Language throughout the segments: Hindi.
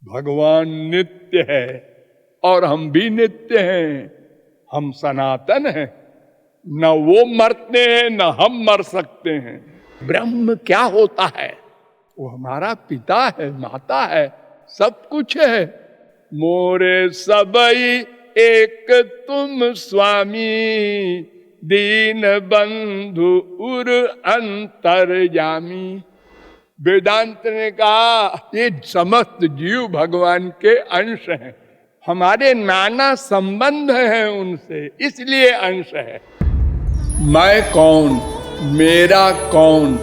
भगवान नित्य है और हम भी नित्य हैं, हम सनातन हैं, न वो मरते हैं न हम मर सकते हैं। ब्रह्म क्या होता है? वो हमारा पिता है, माता है, सब कुछ है। मोरे सबई एक तुम स्वामी, दीन बंधु उर अंतर्यामी। वेदांत ने कहा ये समस्त जीव भगवान के अंश हैं, हमारे नाना संबंध हैं उनसे, इसलिए अंश है। मैं कौन, मेरा कौन?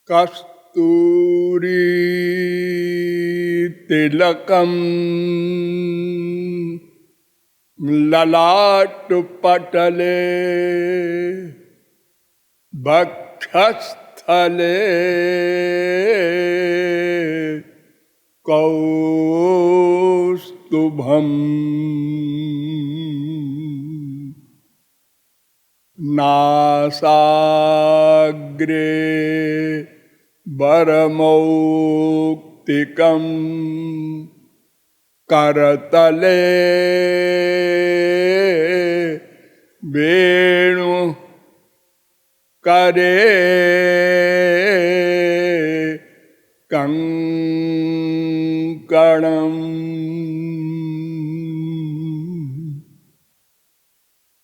कस्तूरी तिलकम ललाट पटले वक्षस्थले कौस्तुभम नासाग्रे वरमौक्तिकम् करतले वेणु करे कंकणम।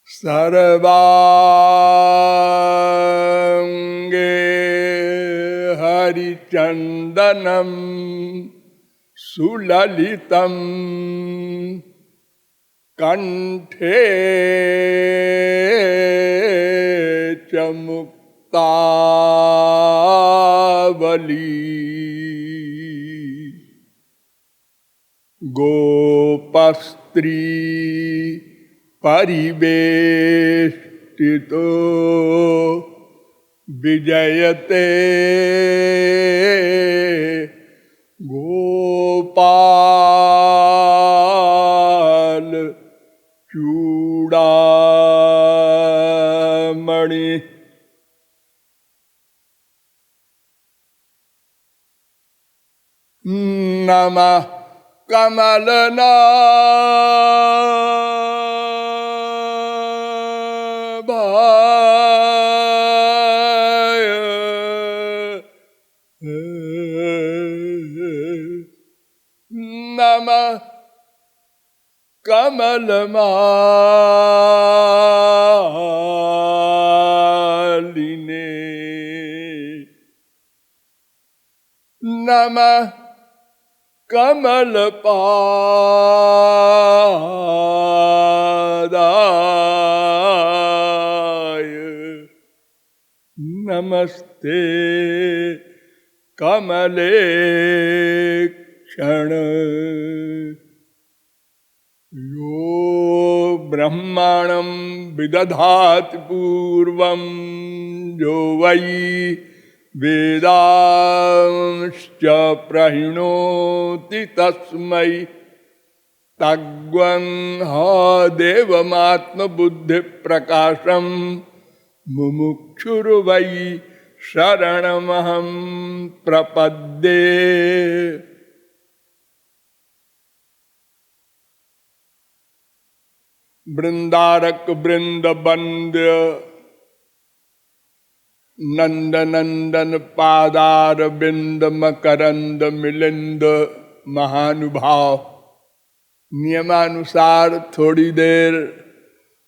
सर्वांगे हरिचंदनम सुललितम कंठे च मुक्तावली। गोपस्त्री परिवेष्टितो विजयते गोपाल चूड़ामणि। नमः कमलनाभाय, नमः कमलमालिने, नमः कमलपादाय, नमस्ते कमलेक्षण। यो ब्रह्माणं विदधाति पूर्वं जो वै वेदांश्च प्रहिणोति तस्मै तग्वंह देवमात्मबुद्धि प्रकाशम मुमुक्षुर्वै शरणमहं प्रपद्ये। वृंदारक वृंद बंद्य नंद नंदन पादार बिंद मकरंद मिलिंद महानुभाव। नियमानुसार थोड़ी देर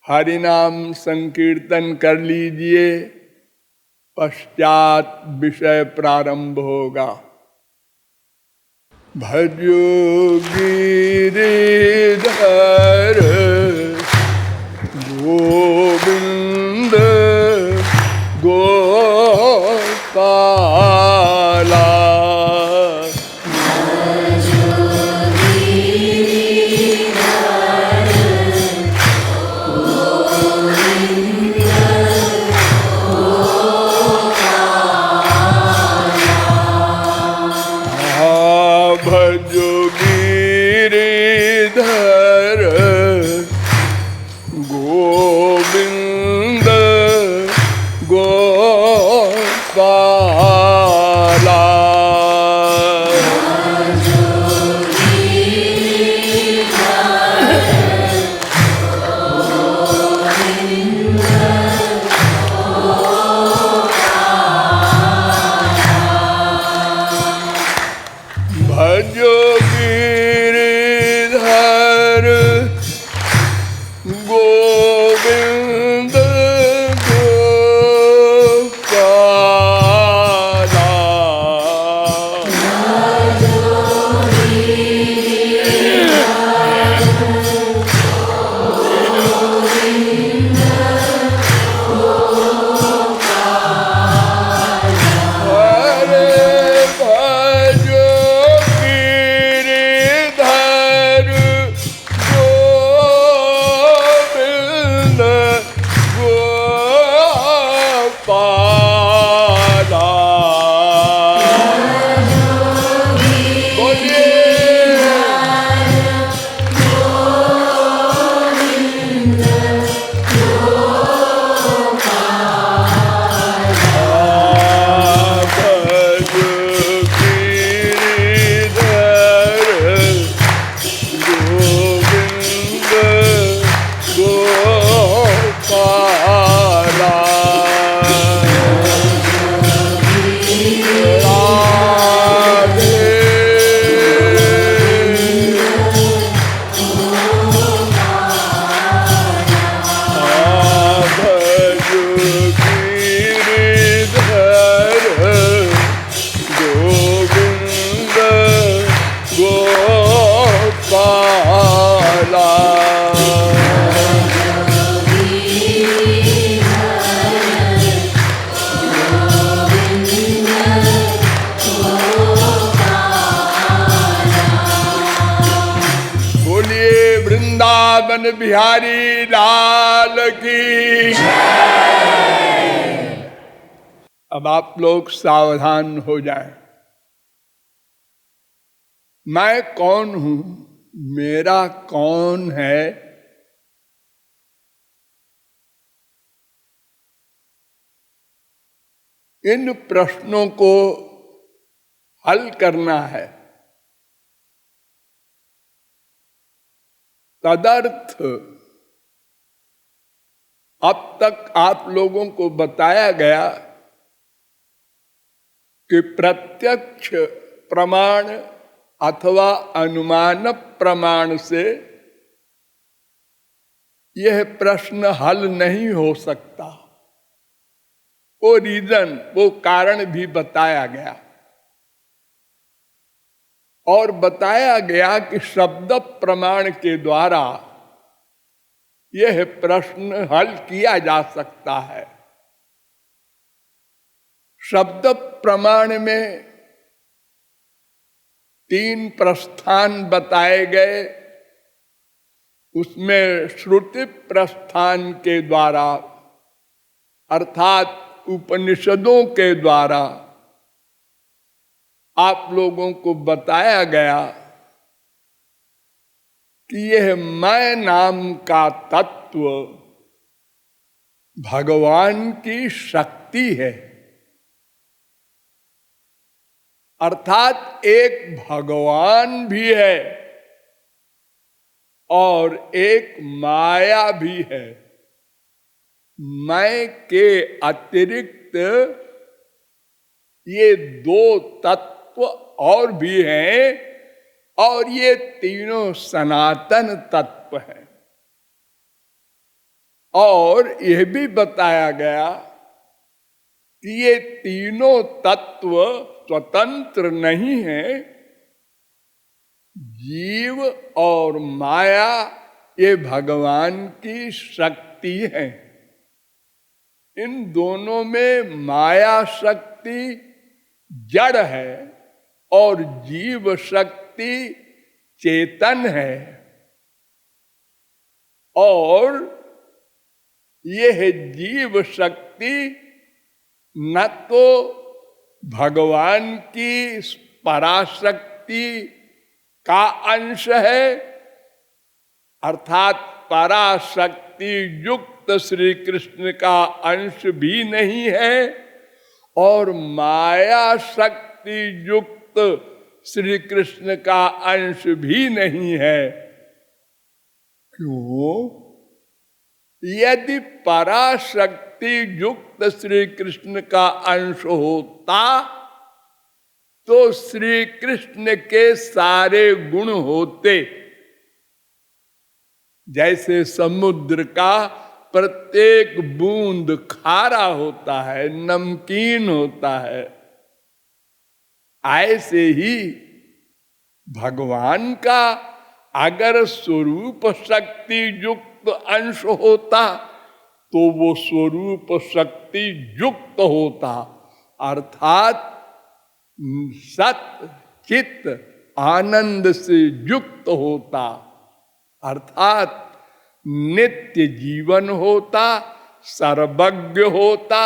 हरिनाम संकीर्तन कर लीजिए, पश्चात विषय प्रारंभ होगा। भजो गिरिधर गोविंद गोपाला। भजो गिरिधर गोविंद गोपाला भजो गिरिधर गोविंद गोपाला वृंदावन बिहारी लाल की। अब आप लोग सावधान हो जाएं। मैं कौन हूं, मेरा कौन है, इन प्रश्नों को हल करना है। तदर्थ अब तक आप लोगों को बताया गया कि प्रत्यक्ष प्रमाण अथवा अनुमान प्रमाण से यह प्रश्न हल नहीं हो सकता। वो रीजन, वो कारण भी बताया गया और बताया गया कि शब्द प्रमाण के द्वारा यह प्रश्न हल किया जा सकता है। शब्द प्रमाण में 3 प्रस्थान बताए गए। उसमें श्रुति प्रस्थान के द्वारा अर्थात उपनिषदों के द्वारा आप लोगों को बताया गया कि यह मैं नाम का तत्व भगवान की शक्ति है। अर्थात एक भगवान भी है और एक माया भी है। मैं के अतिरिक्त ये 2 तत्व और भी हैं और ये तीनों सनातन तत्व हैं। और यह भी बताया गया कि ये तीनों तत्व स्वतंत्र नहीं हैं। जीव और माया ये भगवान की शक्ति है। इन दोनों में माया शक्ति जड़ है और जीव शक्ति चेतन है। और यह जीव शक्ति न तो भगवान की पराशक्ति का अंश है, अर्थात पराशक्ति युक्त युक्त श्री कृष्ण का अंश भी नहीं है और माया शक्ति युक्त श्री कृष्ण का अंश भी नहीं है। क्यों? यदि पराशक्ति युक्त श्री कृष्ण का अंश होता तो श्री कृष्ण के सारे गुण होते। जैसे समुद्र का प्रत्येक बूंद खारा होता है, नमकीन होता है, ऐसे ही भगवान का अगर स्वरूप शक्ति युक्त अंश होता तो वो स्वरूप शक्ति युक्त होता, अर्थात सत चित आनंद से युक्त होता, अर्थात नित्य जीवन होता, सर्वज्ञ होता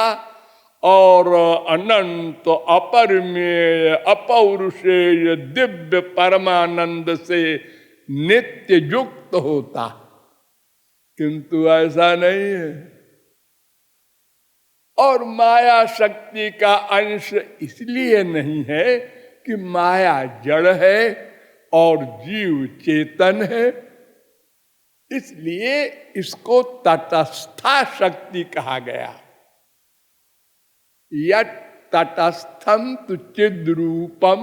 और अनंत अपरिमेय अपौरुषेय दिव्य परमानंद से नित्य युक्त होता। किंतु ऐसा नहीं है। और माया शक्ति का अंश इसलिए नहीं है कि माया जड़ है और जीव चेतन है, इसलिए इसको तटस्था शक्ति कहा गया। यत् तटस्थम तु चिद्रूपम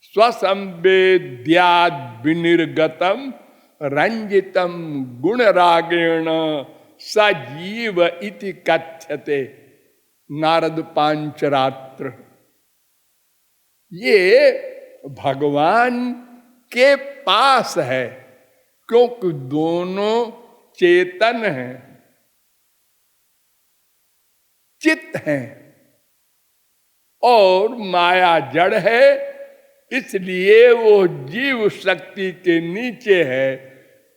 स्वसंवेद्याद विनिर्गतम रंजितम गुण रागेण सजीव इति कथ्यते। नारद पांचरात्र। ये भगवान के पास है क्योंकि दोनों चेतन हैं, चित्त हैं और माया जड़ है, इसलिए वो जीव शक्ति के नीचे है,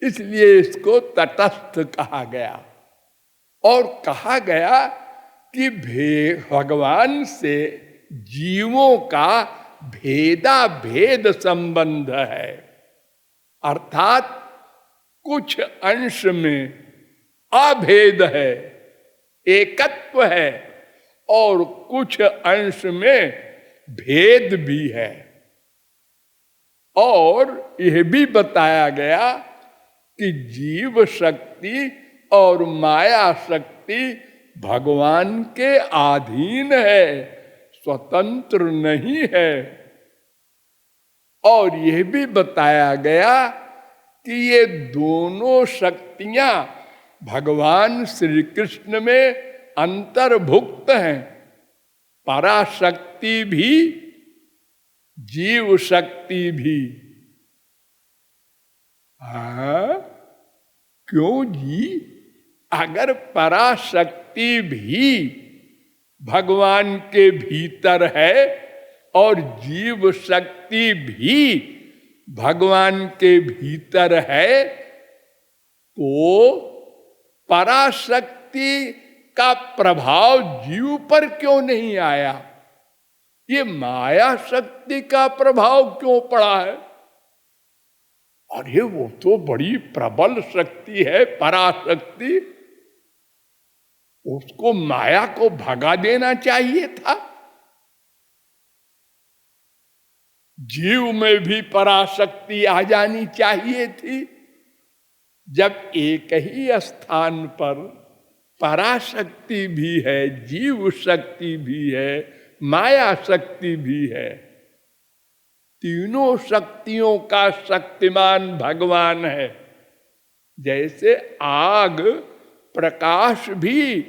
इसलिए इसको तटस्थ कहा गया। और कहा गया कि भगवान से जीवों का भेदा भेद संबंध है, अर्थात कुछ अंश में अभेद है, एकत्व है, और कुछ अंश में भेद भी है। और यह भी बताया गया कि जीव शक्ति और माया शक्ति भगवान के अधीन है, स्वतंत्र नहीं है। और यह भी बताया गया कि ये दोनों शक्तियां भगवान श्री कृष्ण में अंतर्भुक्त हैं, पराशक्ति भी जीव शक्ति भी। क्यों जी? अगर पराशक्ति भी भगवान के भीतर है और जीव शक्ति भी भगवान के भीतर है, तो पराशक्ति का प्रभाव जीव पर क्यों नहीं आया? ये माया शक्ति का प्रभाव क्यों पड़ा है? और ये वो तो बड़ी प्रबल शक्ति है, पराशक्ति। उसको माया को भगा देना चाहिए था। जीव में भी पराशक्ति आ जानी चाहिए थी। जब एक ही स्थान पर पराशक्ति भी है, जीव शक्ति भी है, माया शक्ति भी है, तीनों शक्तियों का शक्तिमान भगवान है। जैसे आग प्रकाश भी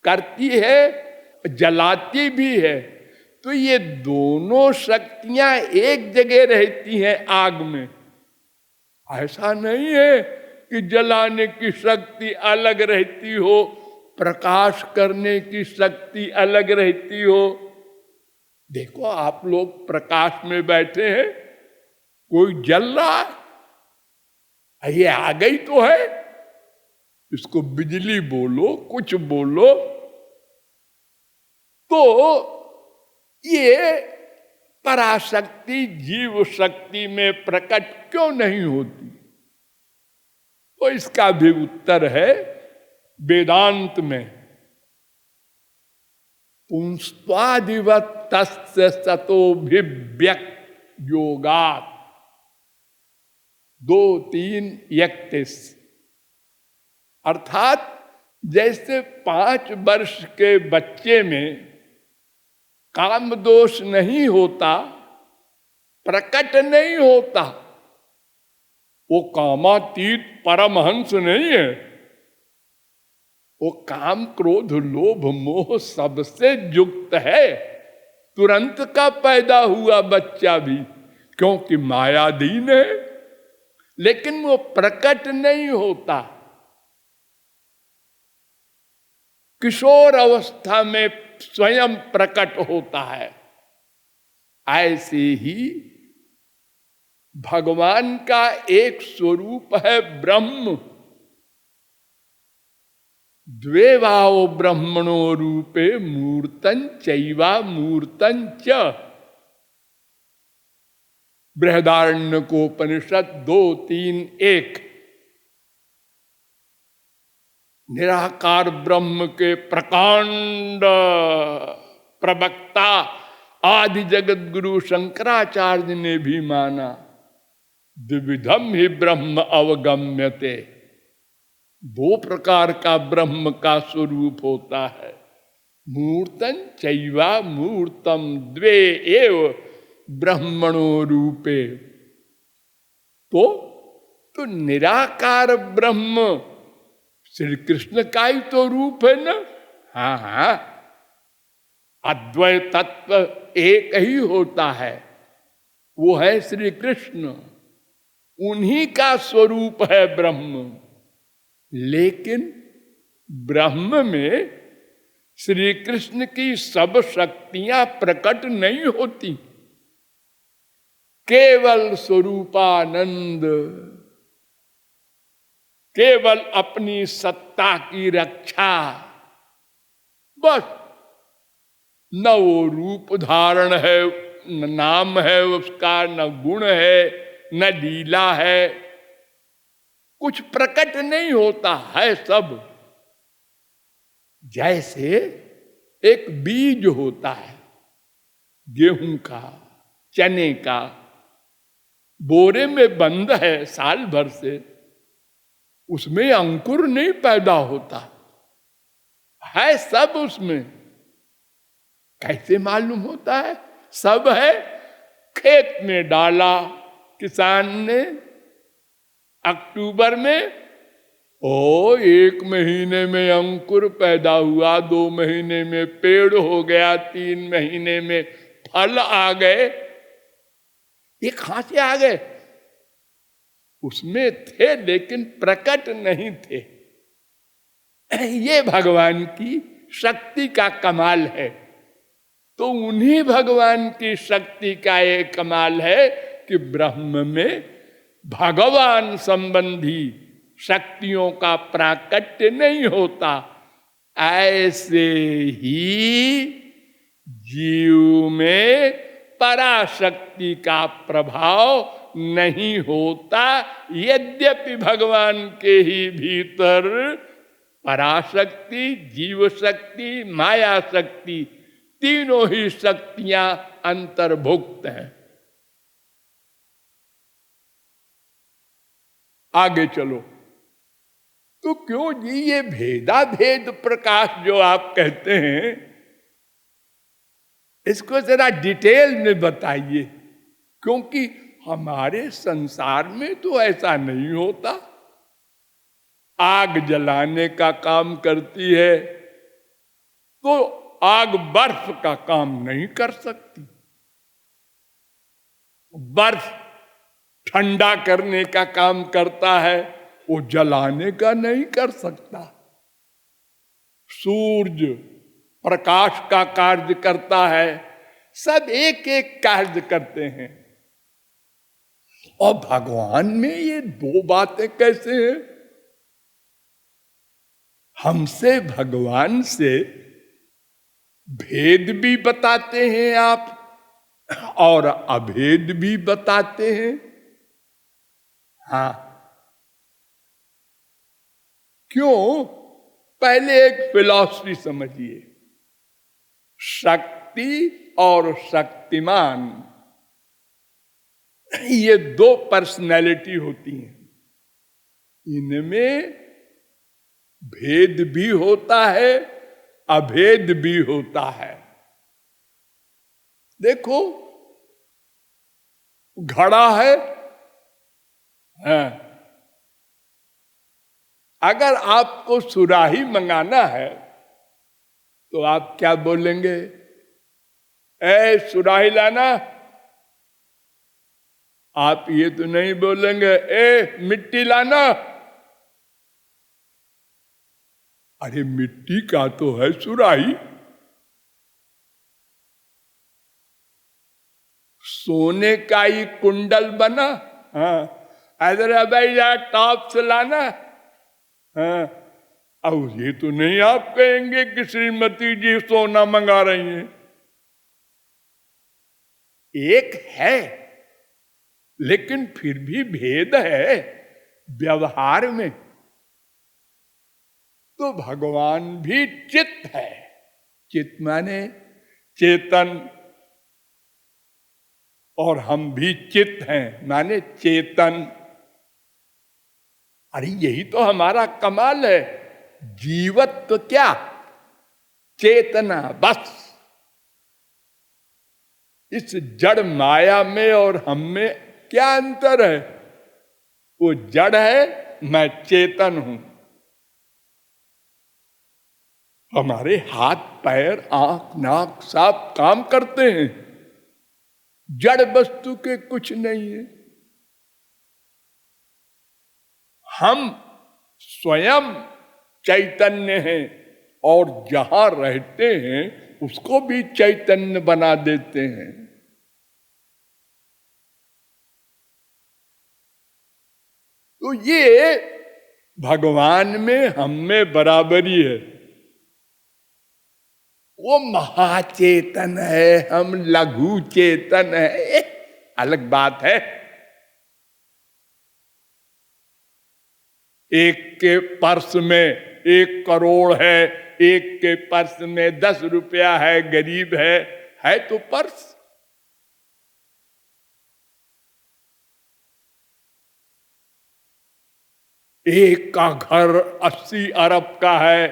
करती है, जलाती भी है, तो ये दोनों शक्तियां एक जगह रहती हैं आग में। ऐसा नहीं है कि जलाने की शक्ति अलग रहती हो, प्रकाश करने की शक्ति अलग रहती हो। देखो, आप लोग प्रकाश में बैठे हैं, कोई जल रहा है, ये आ गई तो है, इसको बिजली बोलो, कुछ बोलो, तो ये पराशक्ति जीव शक्ति में प्रकट क्यों नहीं होती? तो इसका भी उत्तर है वेदांत में पुंस्त्वादिवत तस्य सतोभिव्यक्त योगात् 2-3-31, अर्थात जैसे 5 वर्ष के बच्चे में काम दोष नहीं होता, प्रकट नहीं होता, वो कामातीत परमहंस नहीं है, वो काम क्रोध लोभ मोह सबसे युक्त है। तुरंत का पैदा हुआ बच्चा भी, क्योंकि मायाधीन है, लेकिन वो प्रकट नहीं होता। किशोर अवस्था में स्वयं प्रकट होता है। ऐसे ही भगवान का एक स्वरूप है ब्रह्म। द्वेवाओ ब्रह्मणो रूपे मूर्तं चैवा मूर्तं च, बृहदारण्यकोपनिषद 2-3-1। निराकार ब्रह्म के प्रकांड प्रवक्ता आदि जगत गुरु शंकराचार्य ने भी माना, द्विविधम ही ब्रह्म अवगम्यते। 2 प्रकार का ब्रह्म का स्वरूप होता है, मूर्तं चैवा मूर्तम द्वे एव ब्रह्मणो रूपे। तो निराकार ब्रह्म श्री कृष्ण का ही तो रूप है ना। हाँ हाँ, अद्वैत तत्व एक ही होता है, वो है श्री कृष्ण, उन्हीं का स्वरूप है ब्रह्म। लेकिन ब्रह्म में श्री कृष्ण की सब शक्तियां प्रकट नहीं होती, केवल स्वरूपानंद, केवल अपनी सत्ता की रक्षा, बस। न वो रूप धारण है, न नाम है उसका, न गुण है, न लीला है, कुछ प्रकट नहीं होता है सब। जैसे एक बीज होता है गेहूं का, चने का, बोरे में बंद है साल भर से, उसमें अंकुर नहीं पैदा होता है, सब उसमें। कैसे मालूम होता है? सब है, खेत में डाला किसान ने अक्टूबर में, 1 महीने में अंकुर पैदा हुआ, 2 महीने में पेड़ हो गया, 3 महीने में फल आ गए। ये कहां से आ गए? उसमें थे लेकिन प्रकट नहीं थे। ये भगवान की शक्ति का कमाल है। तो उन्हीं भगवान की शक्ति का एक कमाल है कि ब्रह्म में भगवान संबंधी शक्तियों का प्राकट्य नहीं होता। ऐसे ही जीव में पराशक्ति का प्रभाव नहीं होता, यद्यपि भगवान के ही भीतर पराशक्ति, जीव शक्ति, माया शक्ति, तीनों ही शक्तियां अंतर्भुक्त हैं। आगे चलो। तो क्यों जी ये भेदा भेद प्रकाश जो आप कहते हैं, इसको जरा डिटेल में बताइए, क्योंकि हमारे संसार में तो ऐसा नहीं होता। आग जलाने का काम करती है तो आग बर्फ का काम नहीं कर सकती, बर्फ ठंडा करने का काम करता है, वो जलाने का नहीं कर सकता। सूरज प्रकाश का कार्य करता है, सब एक एक कार्य करते हैं। और भगवान में ये 2 बातें कैसे हैं? हमसे भगवान से भेद भी बताते हैं आप और अभेद भी बताते हैं। हाँ, क्यों? पहले एक फिलॉसफी समझिए, शक्ति और शक्तिमान, ये दो पर्सनैलिटी होती हैं। इनमें भेद भी होता है, अभेद भी होता है। देखो, घड़ा है, हाँ। अगर आपको सुराही मंगाना है तो आप क्या बोलेंगे? ए सुराही लाना। आप ये तो नहीं बोलेंगे ए मिट्टी लाना। अरे मिट्टी का तो है सुराही। सोने का ही कुंडल बना, हाँ। अरे भाई यार टॉप से लाना, हाँ। अब ये तो नहीं आप कहेंगे कि श्रीमती जी सोना मंगा रही हैं। एक है, लेकिन फिर भी भेद है व्यवहार में। तो भगवान भी चित्त है। चित्त माने चेतन, और हम भी चित्त हैं माने चेतन। अरे यही तो हमारा कमाल है। जीवत्व तो क्या? चेतना, बस। इस जड़ माया में और हम में क्या अंतर है? वो जड़ है, मैं चेतन हूं। हमारे हाथ पैर आंख नाक सब काम करते हैं, जड़ वस्तु के कुछ नहीं है। हम स्वयं चैतन्य हैं और जहां रहते हैं उसको भी चैतन्य बना देते हैं। तो ये भगवान में हम में बराबरी है। वो महाचेतन है, हम लघु चेतन है, अलग बात है। एक के पर्स में 1 करोड़ है, एक के पर्स में 10 रुपया है, गरीब है तो पर्स। एक का घर 80 अरब का है,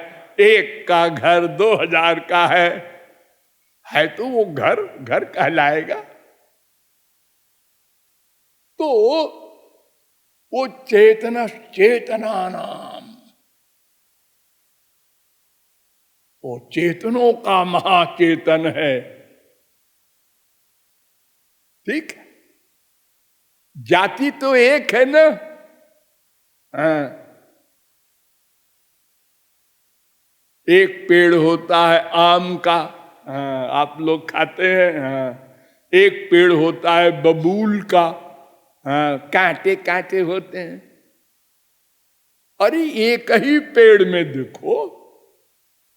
एक का घर 2000 का है तो वो घर कहलाएगा। तो वो चेतना नाम, वो चेतनों का महाचेतन है। ठीक है, जाति तो एक है ना, हाँ। एक पेड़ होता है आम का, हाँ, आप लोग खाते हैं, हाँ। एक पेड़ होता है बबूल का, हाँ, कांटे कांटे होते हैं। अरे एक ही पेड़ में देखो,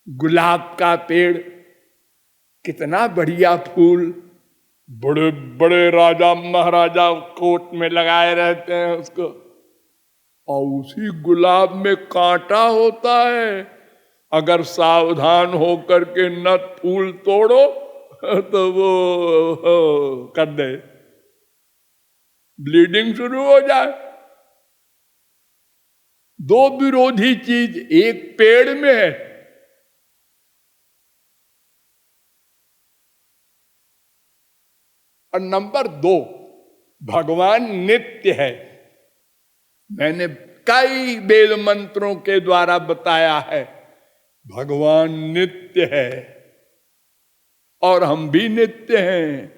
गुलाब का पेड़, कितना बढ़िया फूल, बड़े बड़े राजा महाराजा कोट में लगाए रहते हैं उसको, और उसी गुलाब में कांटा होता है। अगर सावधान होकर के न फूल तोड़ो तो वो कर दे, ब्लीडिंग शुरू हो जाए। दो विरोधी चीज एक पेड़ में है। और नंबर 2, भगवान नित्य है। मैंने कई वेद मंत्रों के द्वारा बताया है, भगवान नित्य है और हम भी नित्य हैं।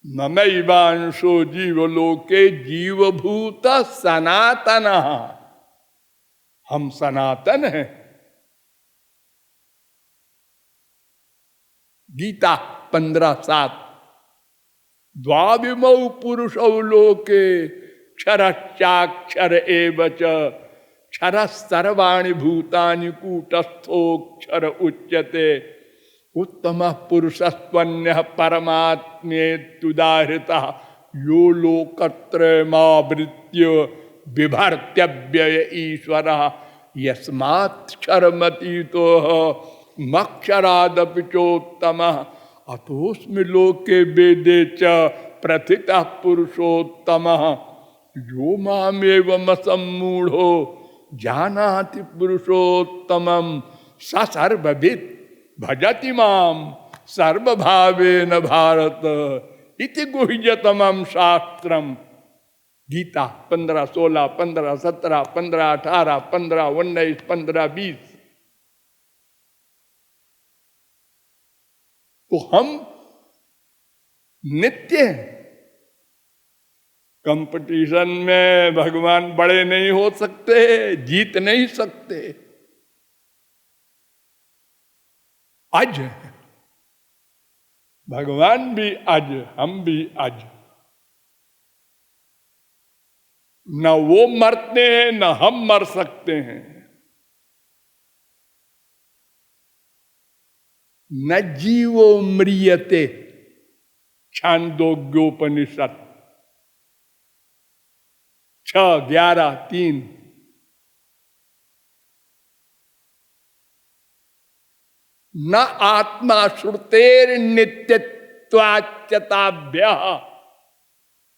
ममैवांशो जीवलोके जीवभूत सनातन, हम सनातन हैं। गीता 15:7, द्वाविमौ पुरुषौ लोके क्षरश्चाक्षर एव च क्षर सर्वाणि भूतानि कूटस्थोक्षर उच्यते उत्तम पुरुषस्त्वन्यः परमात्मेत्युदाहृतः यो लोकत्रयमावृत्य बिभर्त्यव्यय ईश्वरः यस्मात् क्षरमतीतो मक्षरादपि चोत्तमः अतोऽस्मि लोके वेदे च प्रथितः पुरुषोत्तमः यो मामेवं सम्मूढ़ो जानाति पुरुषोत्तमं स सर्वविद् भजति मां सर्वभावेन भारत इति गुह्यतमं शास्त्रम। गीता 15, 16, 15, 17, 15, 18, 15, 19, 15, 20। तो हम नित्य हैं। कंपटीशन में भगवान बड़े नहीं हो सकते, जीत नहीं सकते। आज भगवान भी आज, हम भी आज। न वो मरते हैं न हम मर सकते हैं। न जीवो म्रियते, छांदोग्योपनिषद 6:11-3। न आत्मा श्रुतेर नित्यत्वाच्यताभ्य,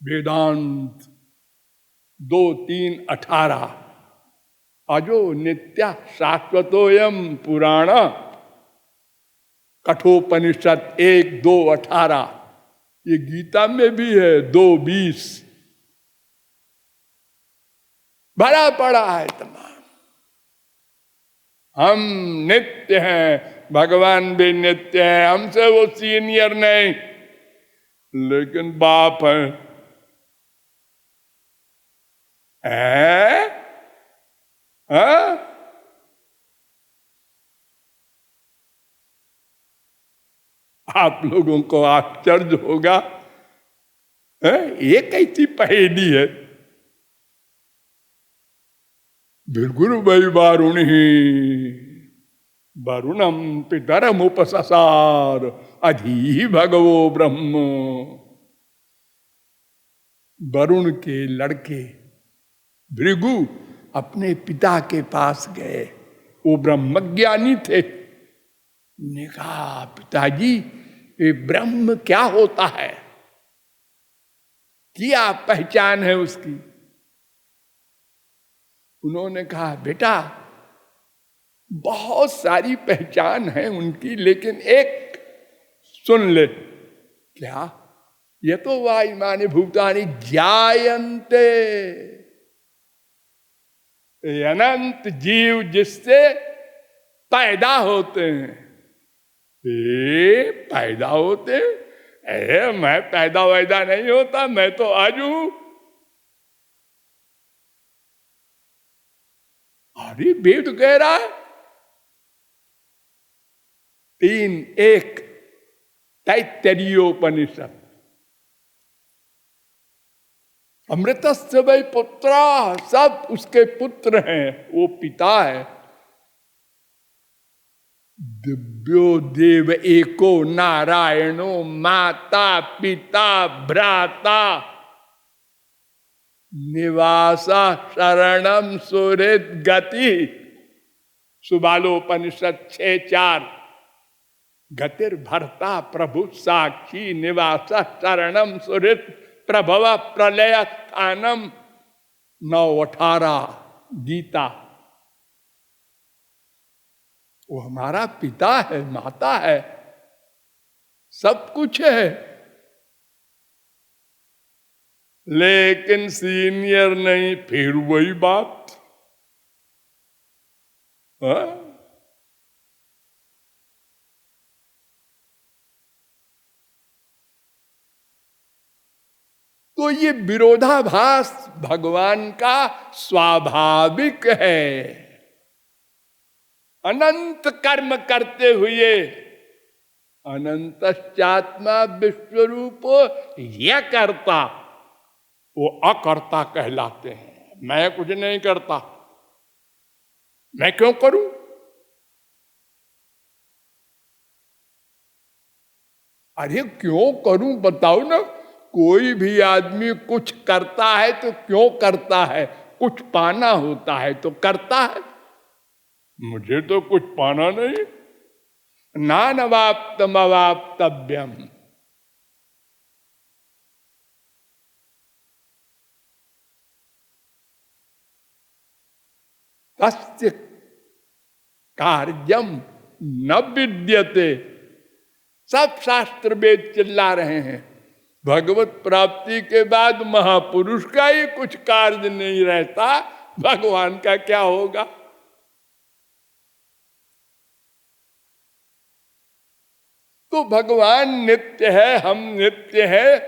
वेदांत 2:3-18। अजो नित्य शाश्वतोयम पुराण, कठोपनिषद 1:2-18। ये गीता में भी है 2:20। भरा पड़ा है तमाम। हम नित्य हैं, भगवान भी नित्य है। हमसे वो सीनियर नहीं, लेकिन बाप है। आप लोगों को आश्चर्य होगा, ये कैसी पहेली है। भृगुरु वै वारुण ही वरुणम पितरम उपससार अधि भगवो ब्रह्म। वरुण के लड़के भृगु अपने पिता के पास गए। वो ब्रह्मज्ञानी थे। ने कहा, पिताजी ये ब्रह्म क्या होता है, क्या पहचान है उसकी? उन्होंने कहा, बेटा बहुत सारी पहचान है उनकी, लेकिन एक सुन ले। क्या? ये तो वायुमानी भूतानि जायन्ते, अनंत जीव जिससे पैदा होते हैं। पैदा होते? मैं पैदा वैदा नहीं होता, मैं तो आज हूं। अरे वेद कह रहा है 3:1 तैत्तरीयोपनिषद। अमृतस्य वै पुत्रा, सब उसके पुत्र हैं, वो पिता है। दिव्यो देव एको नारायणो माता पिता भ्राता निवासा शरणम सुहृद गति। सुबालोपनिषद 6:4। गतिर भर्ता प्रभु साक्षी निवासा शरणम सुहृद प्रभव प्रलय स्थानम 9:18 गीता। वो हमारा पिता है, माता है, सब कुछ है, लेकिन सीनियर नहीं। फिर वही बात, तो ये विरोधाभास भगवान का स्वाभाविक है। अनंत कर्म करते हुए अनंतश्चात्मा विश्वरूप यह करता, वो अकर्ता कहलाते हैं। मैं कुछ नहीं करता, मैं क्यों करूं? अरे क्यों करूं बताओ ना। कोई भी आदमी कुछ करता है तो क्यों करता है? कुछ पाना होता है तो करता है। मुझे तो कुछ पाना नहीं। नानवाप्तम अवाप्तव्यम। तस्य कार्यम न विद्यते। सब शास्त्र वेद चिल्ला रहे हैं, भगवत प्राप्ति के बाद महापुरुष का ही कुछ कार्य नहीं रहता, भगवान का क्या होगा। तो भगवान नित्य है, हम नित्य है।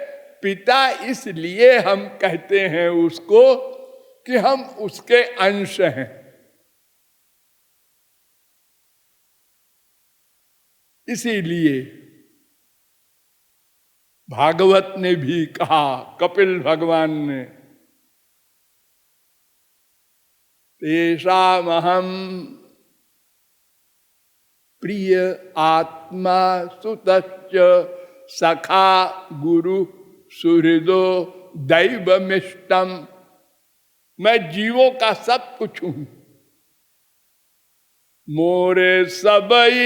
पिता इसलिए हम कहते हैं उसको कि हम उसके अंश हैं। इसीलिए भागवत ने भी कहा, कपिल भगवान ने, तेषामहं प्रिय आत्मा सुतश्च सखा गुरु सुहृदो दैवमिष्टम। मैं जीवों का सब कुछ हूं। मोरे सबई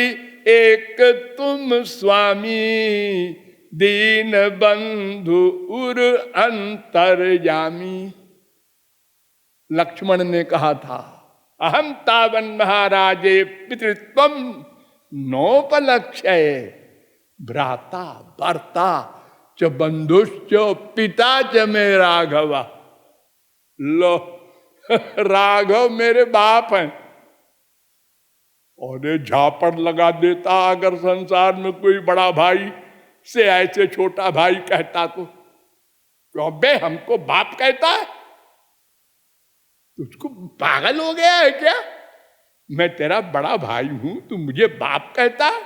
एक तुम स्वामी, दीन बंधु उर अंतर्यामी। लक्ष्मण ने कहा था, अहम तावन महाराजे पितृत्वम नोपलक्ष्य, भ्राता भर्ता च बंधुश्च पिता च मे राघवा। लो, राघव मेरे बाप हैं। और ये झापड़ लगा देता अगर संसार में कोई बड़ा भाई से ऐसे छोटा भाई कहता तो, क्यों बे हमको बाप कहता है? तुझको पागल हो गया है क्या? मैं तेरा बड़ा भाई हूं, तू मुझे बाप कहता है?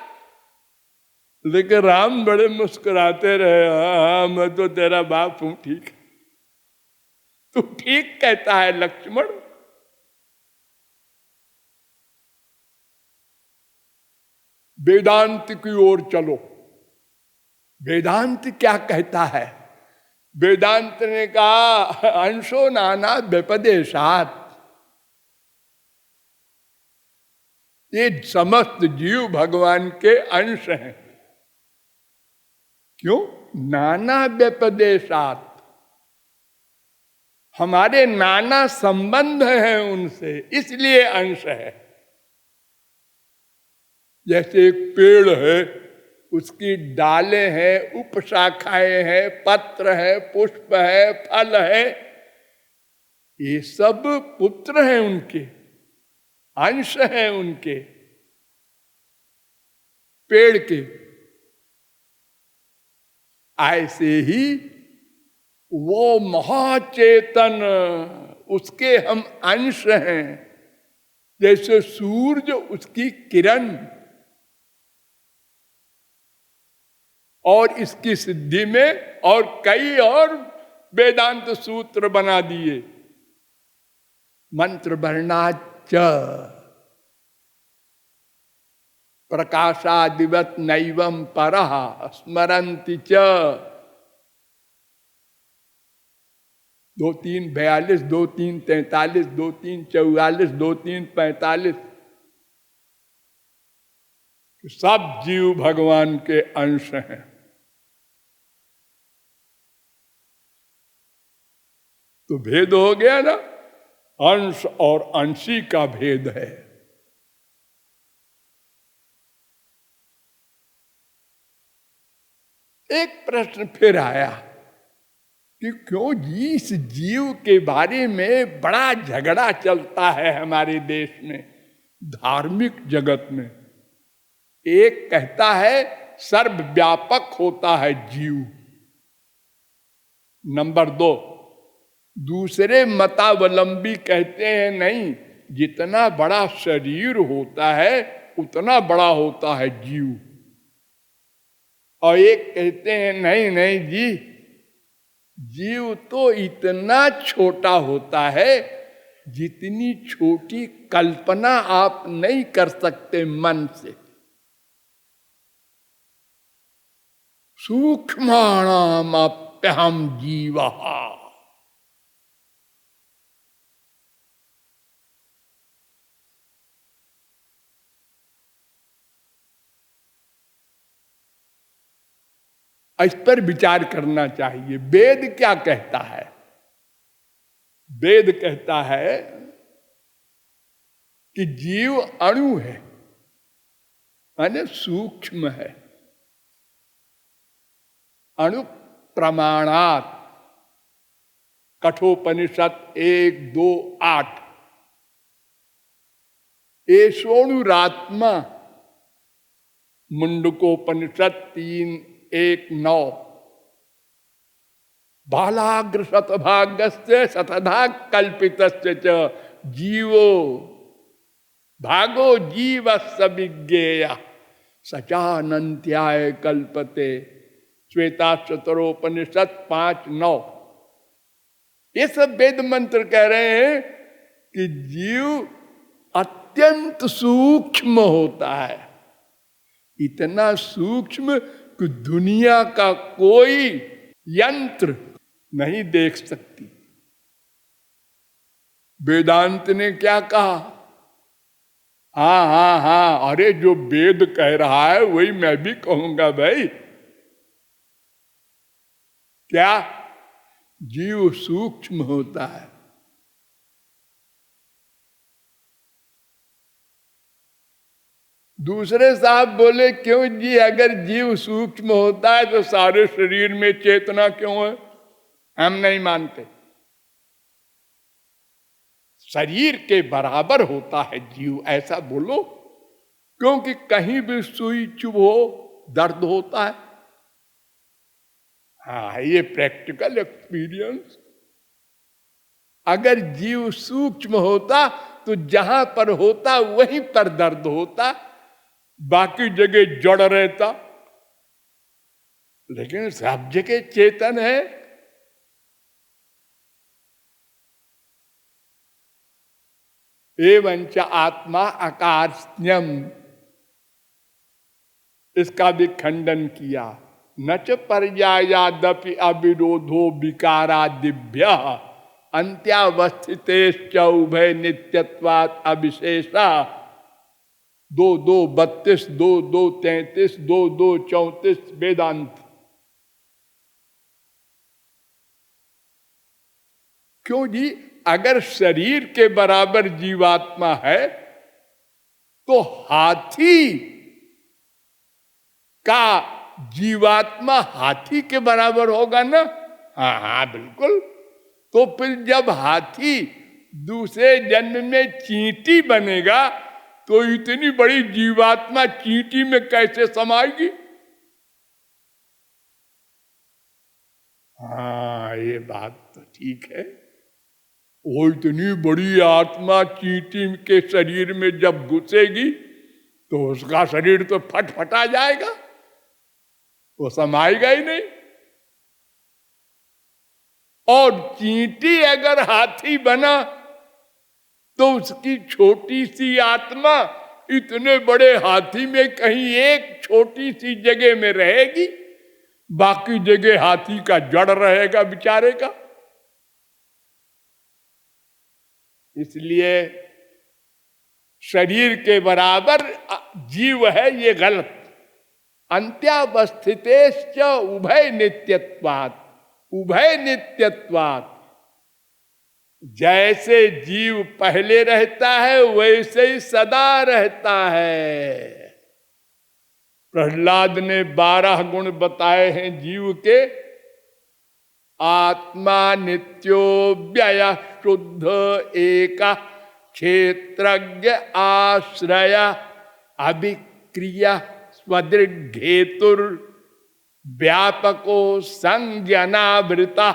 लेकिन राम बड़े मुस्कुराते रहे, हाँ मैं तो तेरा बाप हूं, ठीक। तू ठीक कहता है लक्ष्मण। वेदांत की ओर चलो। वेदांत क्या कहता है? वेदांत ने कहा, अंशो नाना व्यपदेशात। ये समस्त जीव भगवान के अंश हैं। क्यों? नाना व्यपदेशात। हमारे नाना संबंध हैं उनसे, इसलिए अंश है। जैसे एक पेड़ है, उसकी डालें हैं, उपशाखाएं हैं, पत्र है, पुष्प है, फल है, ये सब पुत्र हैं उनके, अंश हैं उनके, पेड़ के। ऐसे ही वो महाचेतन, उसके हम अंश हैं। जैसे सूरज उसकी किरण। और इसकी सिद्धि में और कई और वेदांत सूत्र बना दिए। मंत्र वर्णाच प्रकाशादिवत नैवम परः स्मरन्ति च। 2 3 42, 2 3 43, 2 3 44, 2 3 45। सब जीव भगवान के अंश हैं। तो भेद हो गया ना, अंश और अंशी का भेद है। एक प्रश्न फिर आया कि क्यों जी इस जीव के बारे में बड़ा झगड़ा चलता है हमारे देश में, धार्मिक जगत में। एक कहता है सर्वव्यापक होता है जीव, नंबर 2। दूसरे मतावलंबी कहते हैं नहीं, जितना बड़ा शरीर होता है उतना बड़ा होता है जीव। और एक कहते हैं नहीं नहीं जी, जीव तो इतना छोटा होता है जितनी छोटी कल्पना आप नहीं कर सकते मन से। सूक्ष्माणामप्यहं जीवः। इस पर विचार करना चाहिए। वेद क्या कहता है? वेद कहता है कि जीव अणु है, माने सूक्ष्म है। अणु प्रमाणात, कठोपनिषद 1-2-8। एषोऽणुरात्मा, मुंडकोपनिषद 3-1-9। बालाग्र शतभागस्य शतधा कल्पितस्य च जीवो भागो जीवस्य विज्ञेय सचानन्त्याय कल्पते। श्वेताश्वतरोपनिषद 5-9। ये सब वेद मंत्र कह रहे हैं कि जीव अत्यंत सूक्ष्म होता है, इतना सूक्ष्म कि दुनिया का कोई यंत्र नहीं देख सकती। वेदांत ने क्या कहा? हाँ हाँ हाँ, अरे जो वेद कह रहा है वही मैं भी कहूंगा भाई। क्या? जीव सूक्ष्म होता है। दूसरे साहब बोले क्यों जी, अगर जीव सूक्ष्म होता है तो सारे शरीर में चेतना क्यों है? हम नहीं मानते। शरीर के बराबर होता है जीव, ऐसा बोलो, क्योंकि कहीं भी सुई चुभो दर्द होता है। हाँ, ये प्रैक्टिकल एक्सपीरियंस। अगर जीव सूक्ष्म होता तो जहां पर होता वहीं पर दर्द होता, बाकी जगह जड़ रहता। लेकिन सब जगह चेतन है। एवंच आत्मा आकार्ष्ण्यम, इसका भी खंडन किया। न च पर्यायादपि अविरोधो विकारादिभ्य अंत्यावस्थितेश्च उभय नित्यत्वात् अविशेषा। 2:2:32, 2:2:33, 2:2:34 वेदांत। क्यों जी? अगर शरीर के बराबर जीवात्मा है तो हाथी का जीवात्मा हाथी के बराबर होगा ना? हाँ हाँ बिल्कुल। तो फिर जब हाथी दूसरे जन्म में चींटी बनेगा तो इतनी बड़ी जीवात्मा चींटी में कैसे समाएगी? हाँ, ये बात तो ठीक है। वो इतनी बड़ी आत्मा चींटी के शरीर में जब घुसेगी तो उसका शरीर तो फटफटा जाएगा, वो समाएगा ही नहीं। और चींटी अगर हाथी बना तो उसकी छोटी सी आत्मा इतने बड़े हाथी में कहीं एक छोटी सी जगह में रहेगी, बाकी जगह हाथी का जड़ रहेगा बेचारे का। इसलिए शरीर के बराबर जीव है, ये गलत। अंत्यावस्थितेश्च उभय नित्यत्वात्, उभय नित्यत्वात्। जैसे जीव पहले रहता है वैसे ही सदा रहता है। प्रहलाद ने 12 गुण बताए हैं जीव के। आत्मा नित्यो व्यय शुद्ध एक क्षेत्रज्ञ आश्रय अभिक्रिया स्वदृढ़ेतुर व्यापको संज्ञानावृता।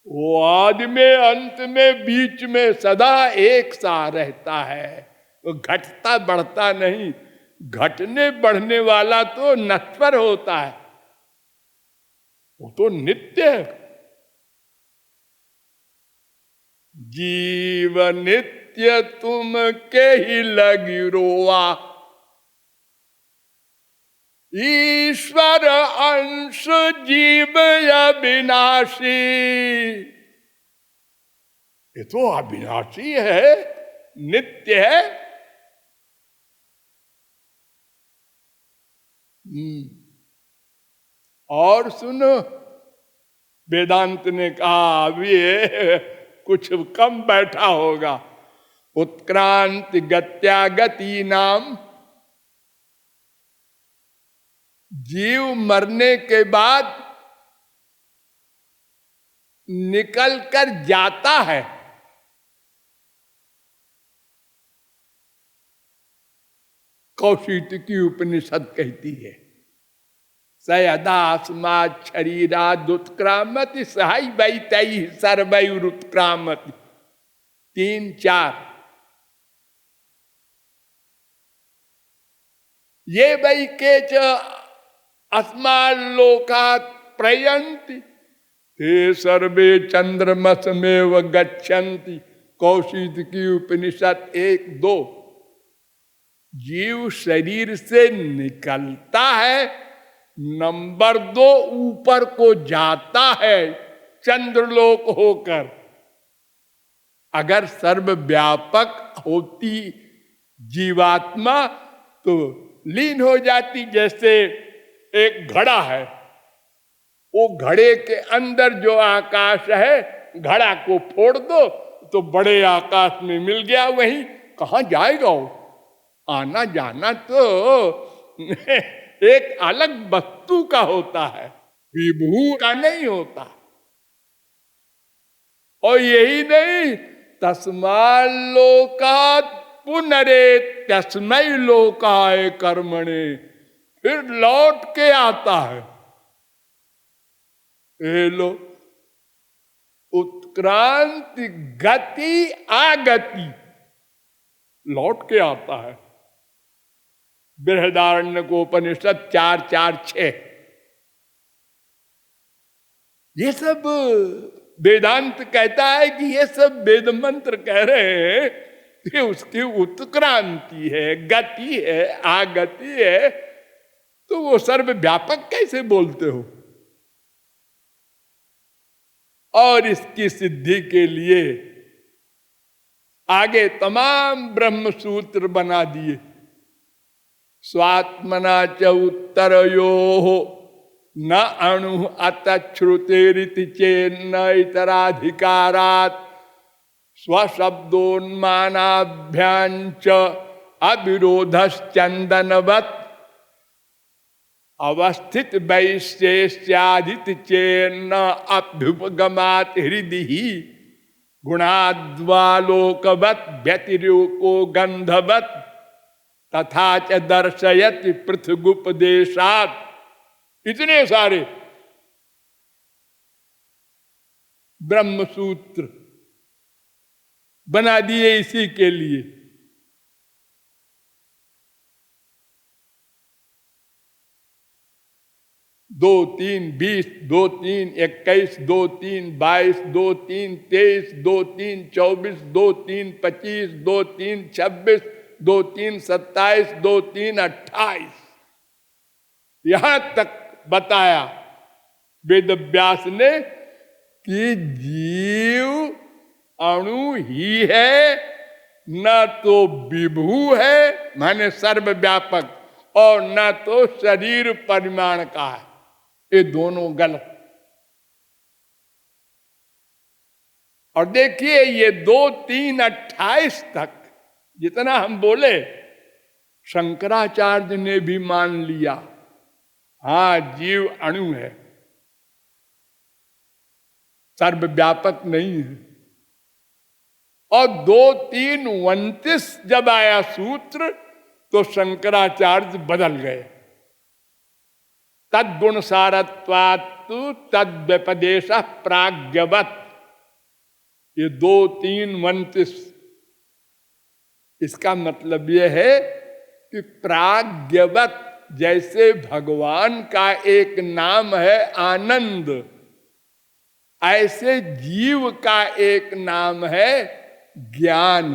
वो आदि में, अंत में, बीच में सदा एक सा रहता है। वो घटता बढ़ता नहीं। घटने बढ़ने वाला तो नश्वर होता है, वो तो नित्य है। जीव नित्य तुम के ही लगी रोआ, ईश्वर अंश जीव अविनाशी। ये तो अविनाशी है, नित्य है। और सुनो, वेदांत ने कहा अभी ये कुछ कम बैठा होगा। उत्क्रांति गत्या गति नाम, जीव मरने के बाद निकल कर जाता है। कौशिकी उपनिषद कहती है सयदास्मात् शरीराद् उत्क्रामति सहाय वैतैः सर्वैरुत्क्रामति। 3-4 ये वै केच अस्माल्लोकात् प्रयन्ति ते सर्वे चंद्रमसमेव गच्छन्ति। कौशिकी उपनिषद 1-2। जीव शरीर से निकलता है, नंबर 2 ऊपर को जाता है चंद्रलोक होकर। अगर सर्वव्यापक होती जीवात्मा तो लीन हो जाती। जैसे एक घड़ा है, वो घड़े के अंदर जो आकाश है, घड़ा को फोड़ दो तो बड़े आकाश में मिल गया। वहीं कहां जाएगा वो? आना जाना तो एक अलग वस्तु का होता है, विभू का नहीं होता। और यही नहीं, तस्माल्लोकात् पुनरेत्यस्मै लोकाय कर्मणे, फिर लौट के आता है। ये लो, उत्क्रांति गति आगति, लौट के आता है। बृहदारण्यकोपनिषद 4-4-6। ये सब वेदांत कहता है कि ये सब वेद मंत्र कह रहे हैं कि उसकी उत्क्रांति है, गति है, आगति है, तो वो सर्वव्यापक कैसे बोलते हो? और इसकी सिद्धि के लिए आगे तमाम ब्रह्म सूत्र बना दिए। स्वात्मना च उत्तरयोः न अणु अतच्छ्रुतेरिति चेन्न इतराधिकारात् स्वशब्दोन्मानाभ्याञ्च अविरोधश्चन्दनवत् अवस्थित वैशेष्यादिति चेन्न अभ्युपगमात् हृदि गुणाद्वालोकवत् व्यतिरेको गंधवत् तथा च दर्शयति पृथगुपदेशात्। इतने सारे ब्रह्म सूत्र बना दिए इसी के लिए। दो तीन 20, 2 3 21, 2 3 22, 2 3 23, 2 3 24, 2 3 25, 2 3 26, 2 3 27, 2 3 28, यहां तक बताया वेद व्यास ने कि जीव अणु ही है, न तो विभू है माने सर्वव्यापक, और न तो शरीर परिमाण का है। ये दोनों गलत। और देखिए ये 2 3 28 तक जितना हम बोले, शंकराचार्य ने भी मान लिया, हाँ जीव अणु है, सर्वव्यापक नहीं है। और 2 3 29 जब आया सूत्र तो शंकराचार्य बदल गए। तद्गुण सारत्वात्तु तद्व्यपदेश प्राज्ञवत्, ये 2 3 29, इसका मतलब यह है कि प्राज्ञवत, जैसे भगवान का एक नाम है आनंद, ऐसे जीव का एक नाम है ज्ञान।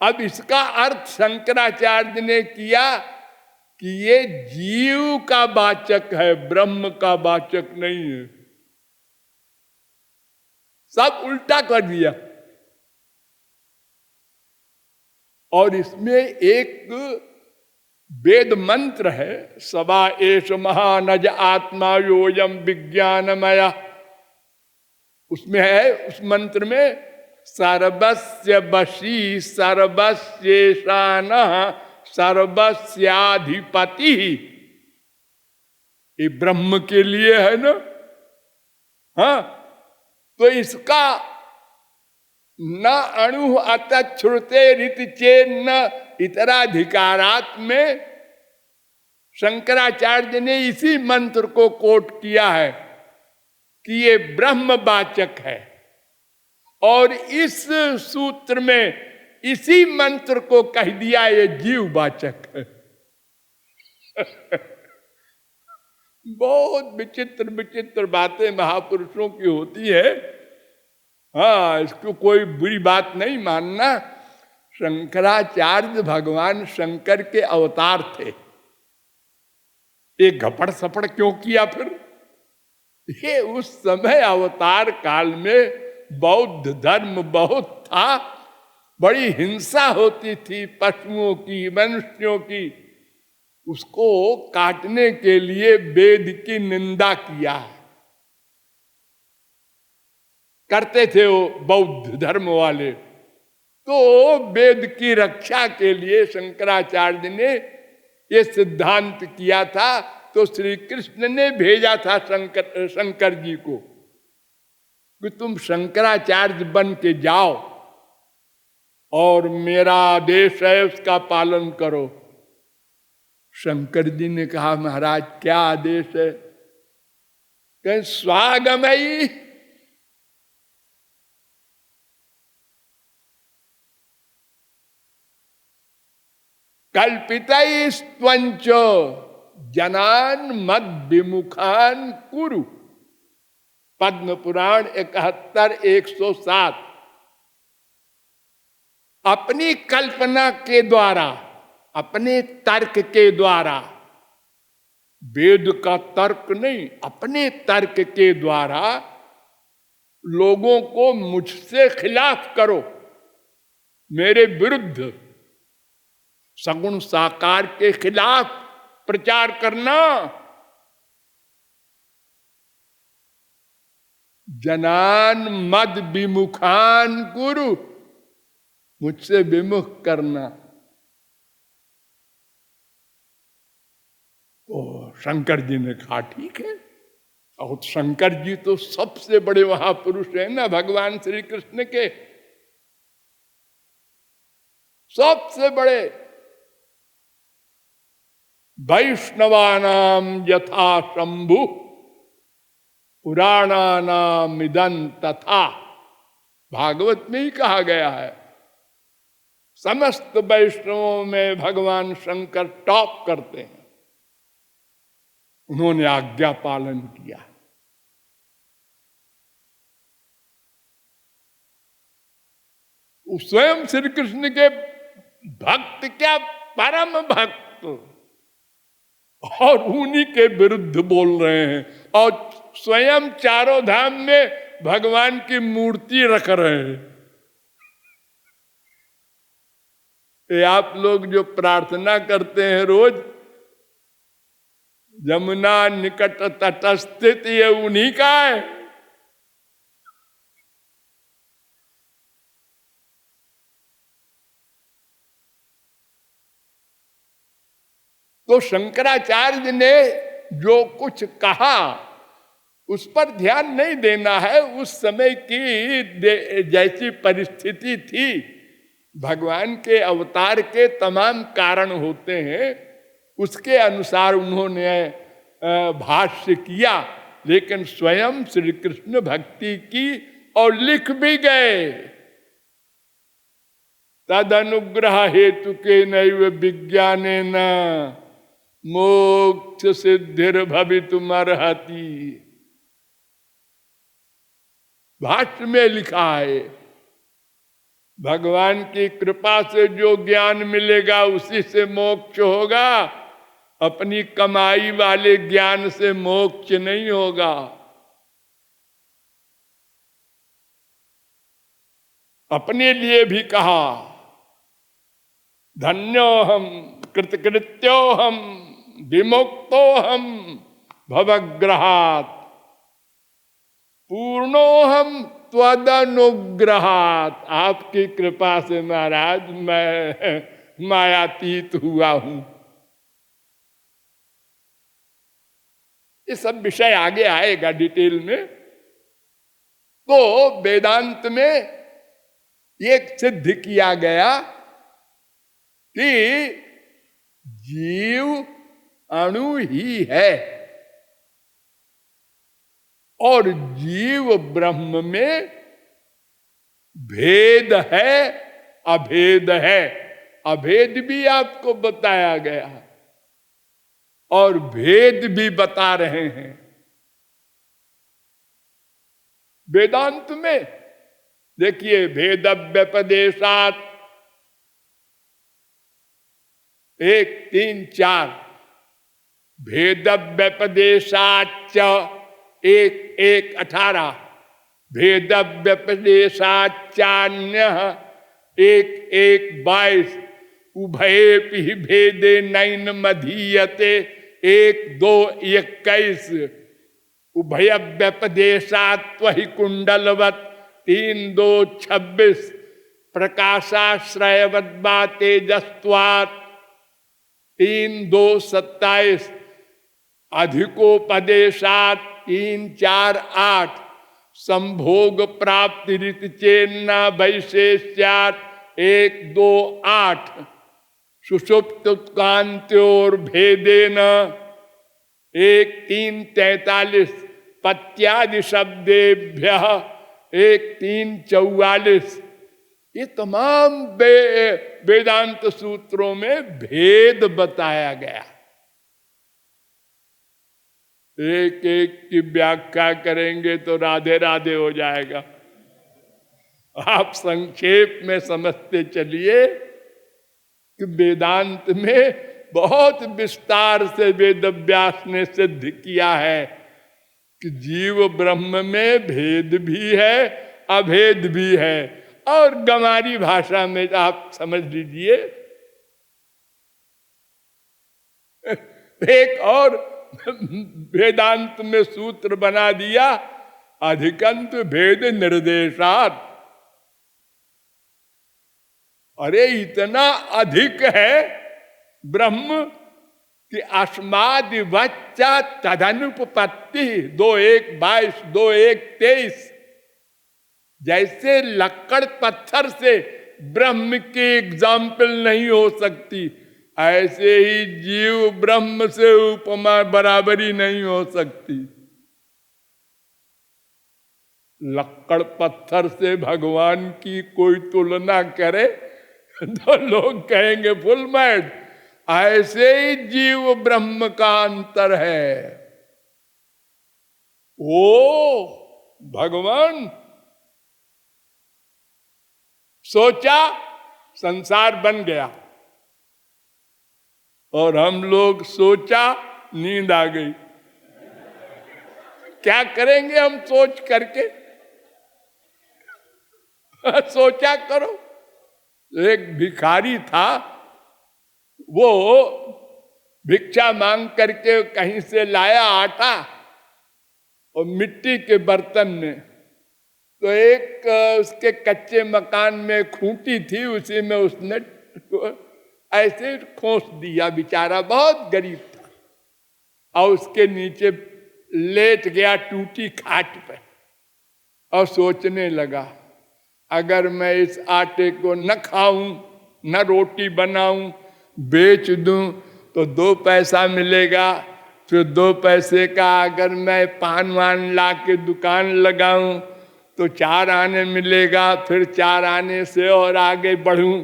अब इसका अर्थ शंकराचार्य ने किया कि ये जीव का वाचक है, ब्रह्म का वाचक नहीं है। सब उल्टा कर दिया। और इसमें एक वेद मंत्र है, सवा एष महानज आत्मा योयम विज्ञानमय। उसमें है, उस मंत्र में सर्वस्य वशी सर्वस्येशान सर्वस्याधिपति। ये ब्रह्म के लिए है ना। हाँ, तो इसका न अणु अतच्छ्रुते रीति चेन्न इतराधिकारात में शंकराचार्य ने इसी मंत्र को कोट किया है कि ये ब्रह्मवाचक है, और इस सूत्र में इसी मंत्र को कह दिया ये जीववाचक है। बहुत विचित्र विचित्र बातें महापुरुषों की होती है। हाँ, इसको कोई बुरी बात नहीं मानना। शंकराचार्य भगवान शंकर के अवतार थे। एक घपड़ सपड़ क्यों किया फिर? ये उस समय अवतार काल में बौद्ध धर्म बहुत था, बड़ी हिंसा होती थी पशुओं की, मनुष्यों की। उसको काटने के लिए वेद की निंदा किया करते थे वो बौद्ध धर्म वाले। तो वेद की रक्षा के लिए शंकराचार्य ने ये सिद्धांत किया था। तो श्री कृष्ण ने भेजा था शंकर जी को कि तुम शंकराचार्य बन के जाओ और मेरा आदेश है उसका पालन करो। शंकर जी ने कहा, महाराज क्या आदेश है? कहें स्वागमयी। कल्पितैस्त्वंच जनान मद विमुखान कुरु। पद्म पुराण 71-107। अपनी कल्पना के द्वारा, अपने तर्क के द्वारा, वेद का तर्क नहीं, अपने तर्क के द्वारा लोगों को मुझसे खिलाफ करो, मेरे विरुद्ध सगुण साकार के खिलाफ प्रचार करना। जनान मद विमुखान गुरु, मुझसे विमुख करना। तो शंकर जी ने कहा ठीक है। और शंकर जी तो सबसे बड़े महापुरुष हैं ना भगवान श्री कृष्ण के, सबसे बड़े। वैष्णवानाम यथा शंभु पुराणानाम इदं तथा। भागवत में ही कहा गया है, समस्त वैष्णवों में भगवान शंकर टॉप करते हैं। उन्होंने आज्ञा पालन किया। स्वयं श्री कृष्ण के भक्त, क्या परम भक्त, और उन्हीं के विरुद्ध बोल रहे हैं। और स्वयं चारों धाम में भगवान की मूर्ति रख रहे हैं। ये आप लोग जो प्रार्थना करते हैं रोज, यमुना निकट तटस्थित, ये उन्हीं का है। तो शंकराचार्य ने जो कुछ कहा उस पर ध्यान नहीं देना है। उस समय की जैसी परिस्थिति थी, भगवान के अवतार के तमाम कारण होते हैं, उसके अनुसार उन्होंने भाष्य किया। लेकिन स्वयं श्री कृष्ण भक्ति की और लिख भी गए। तद अनुग्रह हेतु के नैव विज्ञानेन मोक्ष सिद्धिर भवितुमर्हति। भाष्य में लिखा है, भगवान की कृपा से जो ज्ञान मिलेगा उसी से मोक्ष होगा, अपनी कमाई वाले ज्ञान से मोक्ष नहीं होगा। अपने लिए भी कहा, धन्योहम कृतकृत्योहम विमुक्तोहम भवग्रहात् पूर्णोहम त्वदनुग्रहात्। आपकी कृपा से महाराज मैं मायातीत हुआ हूं। ये सब विषय आगे आएगा डिटेल में। तो वेदांत में ये सिद्ध किया गया कि जीव अणु ही है और जीव ब्रह्म में भेद है, अभेद है। अभेद भी आपको बताया गया और भेद भी बता रहे हैं वेदांत में। देखिए, भेद व्यपदेशात 1, 3, 4, भेद व्यपदेशाच 1, 1, 18, भेद व्यपदेशाचान्य 1, 1, 22, उभयेपि भेदे नैन मधीयते 1, 2, 21, उभय व्यपदेशात्वहि कुंडलवत 3, 2, 26, प्रकाशाश्रयवद्वा तेजस्त्वात् 3, 2, 27, अधिकोपदेशात 3, 4, 8, संभोग प्राप्ति रीति चेन्ना वैशेष्यात 1, 2, 8, सुषुप्त उत्कांत्योर भेदेन 1, 3, 43, पत्यादि शब्देभ्य 1, 3, 44। ये तमाम वेदांत सूत्रों में भेद बताया गया। एक एक की व्याख्या करेंगे तो राधे राधे हो जाएगा। आप संक्षेप में समझते चलिए कि वेदांत में बहुत विस्तार से वेदव्यास ने सिद्ध किया है कि जीव ब्रह्म में भेद भी है, अभेद भी है। और गंवारी भाषा में आप समझ लीजिए, एक और वेदांत में सूत्र बना दिया, अधिकंत भेद निर्देशात। अरे इतना अधिक है ब्रह्म कि अस्मादि वच्चा तदनुपपत्ति 2, 1, 22, 2, 1, 23। जैसे लक्कड़ पत्थर से ब्रह्म की एग्जाम्पल नहीं हो सकती, ऐसे ही जीव ब्रह्म से उपमा बराबरी नहीं हो सकती। लक्कड़ पत्थर से भगवान की कोई तुलना करे तो लोग कहेंगे फुल मैड। ऐसे ही जीव ब्रह्म का अंतर है। ओ भगवान सोचा संसार बन गया और हम लोग सोचा नींद आ गई। क्या करेंगे हम सोच करके? सोचा करो। एक भिखारी था, वो भिक्षा मांग करके कहीं से लाया आटा और मिट्टी के बर्तन में। तो एक उसके कच्चे मकान में खूंटी थी, उसी में उसने ऐसे खोस दिया। बेचारा बहुत गरीब था और उसके नीचे लेट गया टूटी खाट पे और सोचने लगा, अगर मैं इस आटे को न खाऊं, न रोटी बनाऊं, बेच दूं तो 2 पैसा मिलेगा। फिर 2 पैसे का अगर मैं पान वान ला के दुकान लगाऊं तो 4 आने मिलेगा। फिर 4 आने से और आगे बढ़ूं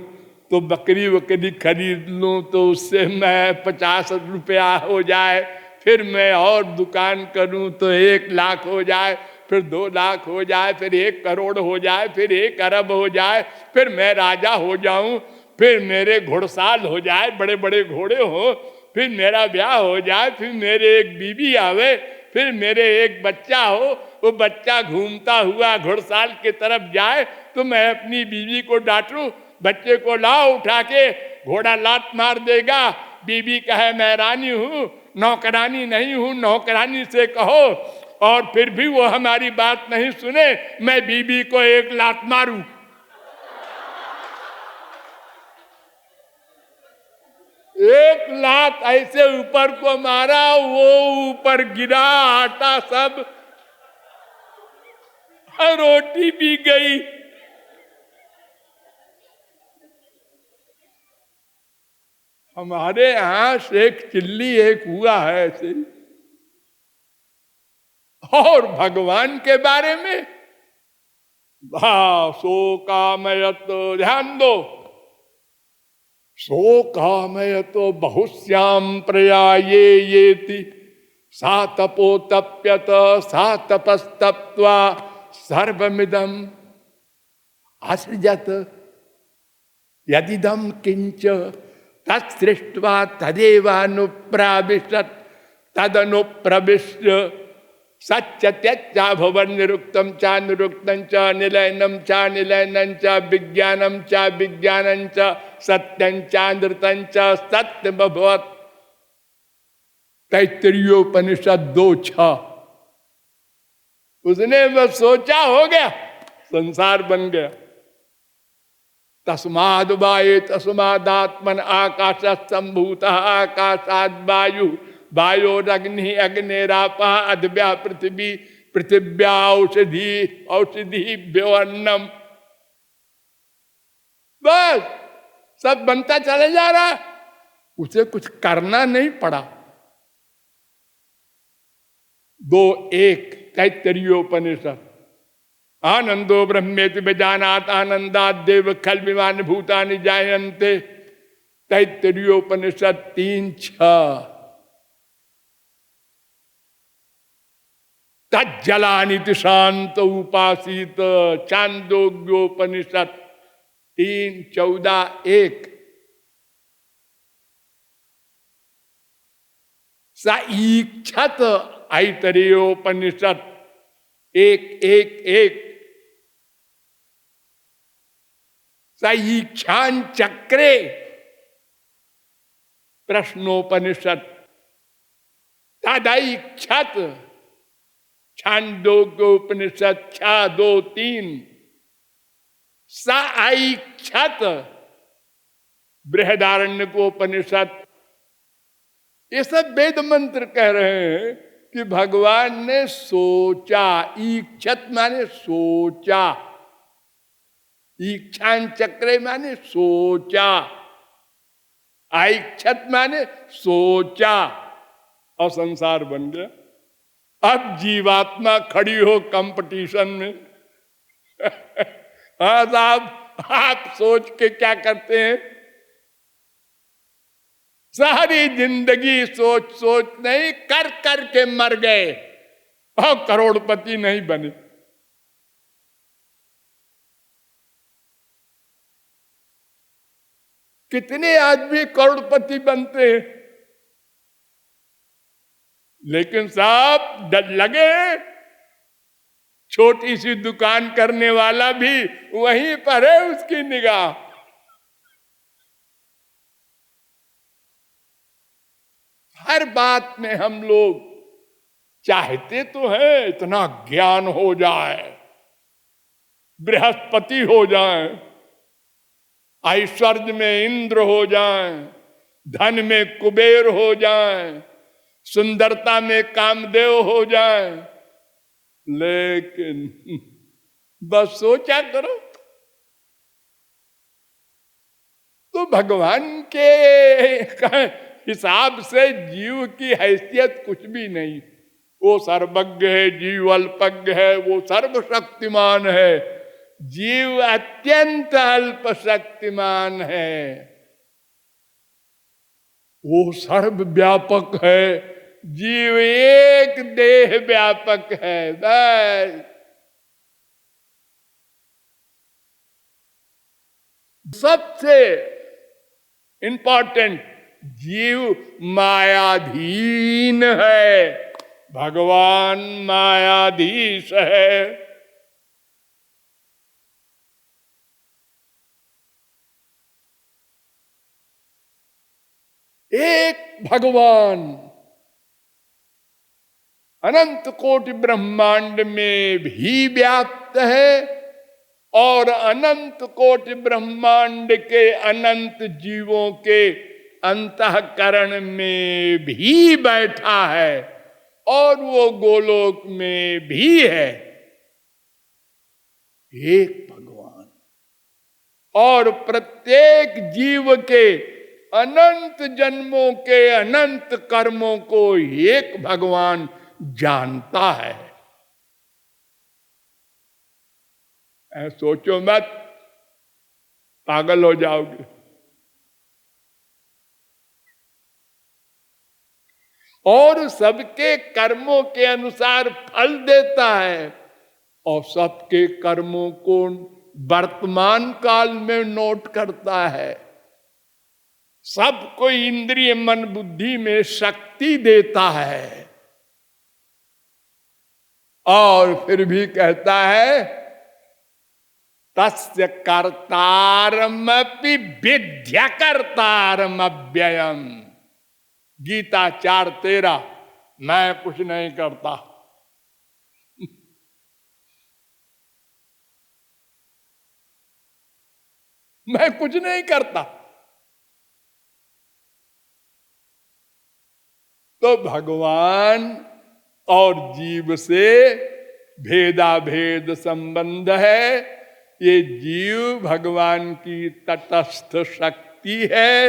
तो बकरी वकरी खरीद लूं तो उससे मैं 50 रुपया हो जाए। फिर मैं और दुकान करूं तो 1 लाख हो जाए, फिर 2 लाख हो जाए, फिर 1 करोड़ हो जाए, फिर 1 अरब हो जाए, फिर मैं राजा हो जाऊं, फिर मेरे घुड़साल हो जाए, बड़े बड़े घोड़े हो, फिर मेरा ब्याह हो जाए, फिर मेरे एक बीवी आवे, फिर मेरे एक बच्चा हो, वो बच्चा घूमता हुआ घुड़साल की तरफ जाए तो मैं अपनी बीवी को डांटूं, बच्चे को लाओ उठा के, घोड़ा लात मार देगा, बीबी कहे मैं रानी हूं, नौकरानी नहीं हूं, नौकरानी से कहो, और फिर भी वो हमारी बात नहीं सुने, मैं बीबी को एक लात मारूं। एक लात ऐसे ऊपर को मारा, वो ऊपर गिरा, आटा सब, रोटी भी गई। हमारे यहां शेख चिल्ली एक हुआ है ऐसे। और भगवान के बारे में सो कामयत, ध्यान दो, सो कामयत बहुश्याम प्रयाये येति, सा तपोतप्यत सा तपस्तप्त्वा सर्वमिदं असृजत, यदिदं किंच तत्सृष्ट्वा तदेवानुप्राविशत्, तदनुप्रविश्य सच्चत्यच्चा भवन निरुक्तम चा निरुक्तं च निलयनं चा निलयनं च विज्ञानं चा विज्ञानं च सत्यं चा नृतं च सत्यमभवत्। तैत्तरीयोपनिषद 2:6। उसने बस सोचा, हो गया, संसार बन गया। तस्माद् वाये तस्मादात्मन आकाशः सम्भूतः आकाशाद् वायु वायोरग्नि अग्निरापः अद्भ्या पृथ्वी पृथिव्या औषधि औषधिभ्यो अन्नम। बस सब बनता चला जा रहा, उसे कुछ करना नहीं पड़ा। 2:1 तैत्तरीयोपनिषद। आनंदो ब्रह्मेति विजानात आनंदात देव खल्विमानि भूतानि जायन्ते। तैत्तरीयोपनिषद 3:6। तज्जलानिति शांत उपासित। छांदोग्योपनिषद 3:14-1। स ईक्षत ऐतरेयोपनिषद 1:1-1। स ईक्षान चक्रे प्रश्नोपनिषद तदैक्षत। छांदोग्योपनिषद 6:2-3। स ऐक्षत बृहदारण्यकोपनिषद। ये सब वेद मंत्र कह रहे हैं कि भगवान ने सोचा। ईक्षत माने सोचा, ईक्षान चक्रे माने सोचा, ऐक्षत माने सोचा, और संसार बन गया। अब जीवात्मा खड़ी हो कंपटीशन में। हाँ साहब, आप सोच के क्या करते हैं? सारी जिंदगी सोच सोच नहीं, कर कर के मर गए और करोड़पति नहीं बने। कितने आदमी करोड़पति बनते हैं, लेकिन साहब डर लगे, छोटी सी दुकान करने वाला भी वहीं पर है उसकी निगाह। हर बात में हम लोग चाहते तो है इतना ज्ञान हो जाए, बृहस्पति हो जाए, ऐश्वर्य में इंद्र हो जाए, धन में कुबेर हो जाए, सुंदरता में कामदेव हो जाए, लेकिन बस सोचा करो तो भगवान के हिसाब से जीव की हैसियत कुछ भी नहीं। वो सर्वज्ञ है, जीव अल्पज्ञ है, वो सर्वशक्तिमान है, जीव अत्यंत अल्प शक्तिमान है। वो सर्वव्यापक है, जीव एक देह व्यापक है। बस सबसे इंपॉर्टेंट, जीव मायाधीन है, भगवान मायाधीश है। एक भगवान अनंत कोटि ब्रह्मांड में भी व्याप्त है और अनंत कोटि ब्रह्मांड के अनंत जीवों के अंतःकरण में भी बैठा है और वो गोलोक में भी है। एक भगवान और प्रत्येक जीव के अनंत जन्मों के अनंत कर्मों को एक भगवान जानता है। सोचो मत, पागल हो जाओगे। और सबके कर्मों के अनुसार फल देता है और सबके कर्मों को वर्तमान काल में नोट करता है। सबको इंद्रिय मन बुद्धि में शक्ति देता है और फिर भी कहता है तस्य कर्तारमपि विद्या कर्तारम अव्ययम। गीता 4:13। मैं कुछ नहीं करता। मैं कुछ नहीं करता। तो भगवान और जीव से भेदा भेद संबंध है। ये जीव भगवान की तटस्थ शक्ति है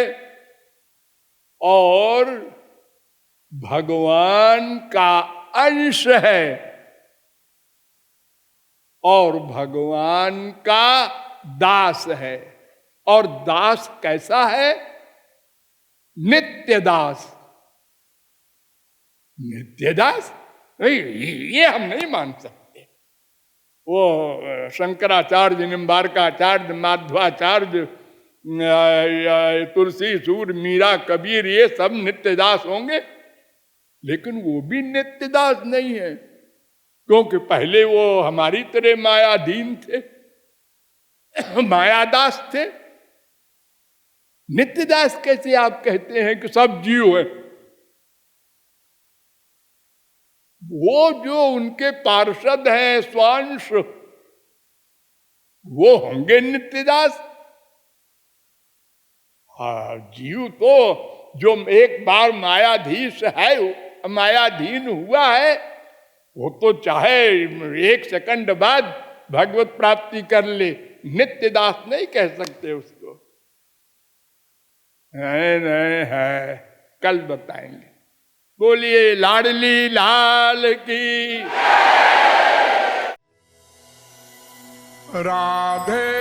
और भगवान का अंश है और भगवान का दास है। और दास कैसा है? नित्य दास। नित्य दास नहीं, ये हम नहीं मान सकते। वो शंकराचार्य, निम्बारकाचार्य, माध्वाचार्य, तुलसी सूर, मीरा, कबीर, ये सब नित्यदास होंगे, लेकिन वो भी नित्यदास नहीं है, क्योंकि पहले वो हमारी तरह मायाधीन थे, मायादास थे। नित्यदास कैसे आप कहते हैं कि सब जीव है? वो जो उनके पार्षद हैं, स्वांश, वो होंगे नित्यदास। जीव तो जो एक बार मायाधीश है, मायाधीन हुआ है, वो तो चाहे एक सेकंड बाद भगवत प्राप्ति कर ले, नित्यदास नहीं कह सकते उसको। नहीं है, कल बताएंगे। बोलिए लाडली लाल की। राधे